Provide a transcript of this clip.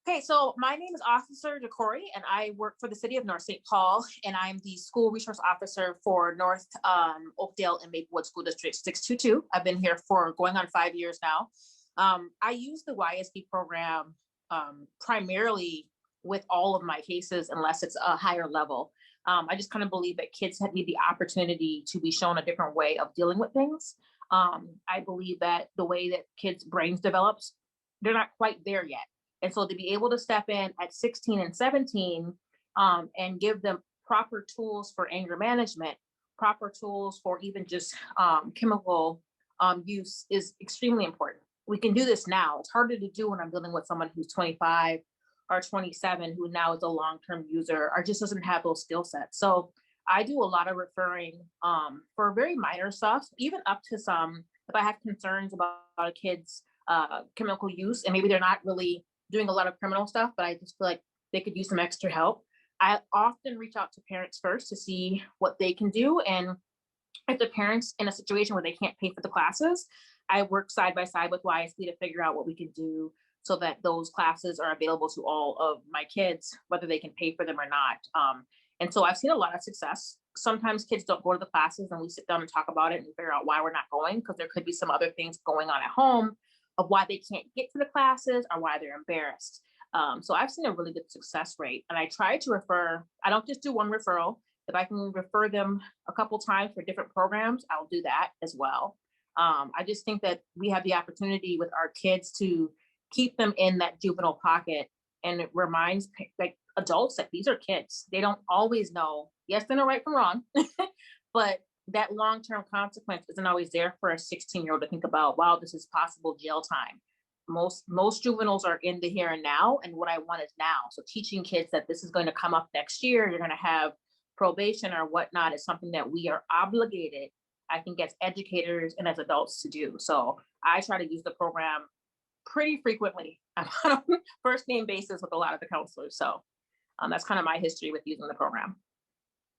Hey, so my name is Officer DeCory, and I work for the city of North St. Paul, and I'm the school resource officer for North Oakdale and Maplewood School District 622. I've been here for going on 5 years now. I use the YSB program primarily with all of my cases, unless it's a higher level. I just kind of believe that kids need the opportunity to be shown a different way of dealing with things. I believe that the way that kids' brains develops, they're not quite there yet. And so to be able to step in at 16 and 17 and give them proper tools for anger management, proper tools for even just chemical use is extremely important. We can do this now. It's harder to do when I'm dealing with someone who's 25 or 27, who now is a long-term user or just doesn't have those skill sets. So I do a lot of referring for very minor stuff, even up to some, if I have concerns about a kid's chemical use, and maybe they're not really doing a lot of criminal stuff, but I just feel like they could use some extra help. I often reach out to parents first to see what they can do. And if the parents in a situation where they can't pay for the classes, I work side by side with YSB to figure out what we can do so that those classes are available to all of my kids, whether they can pay for them or not. And so I've seen a lot of success. Sometimes kids don't go to the classes and we sit down and talk about it and figure out why we're not going, because there could be some other things going on at home of why they can't get to the classes or why they're embarrassed. So I've seen a really good success rate, and I try to refer. I don't just do one referral. If I can refer them a couple times for different programs, I'll do that as well. I just think that we have the opportunity with our kids to keep them in that juvenile pocket, and it reminds like adults that these are kids. They don't always know, yes, they know right from wrong, but that long-term consequence isn't always there for a 16-year-old to think about, wow, this is possible jail time. Most juveniles are in the here and now, and what I want is now. So teaching kids that this is going to come up next year, you're going to have probation or whatnot, is something that we are obligated, I think, as educators and as adults to do. So I try to use the program pretty frequently. I'm on a first name basis with a lot of the counselors. So that's kind of my history with using the program.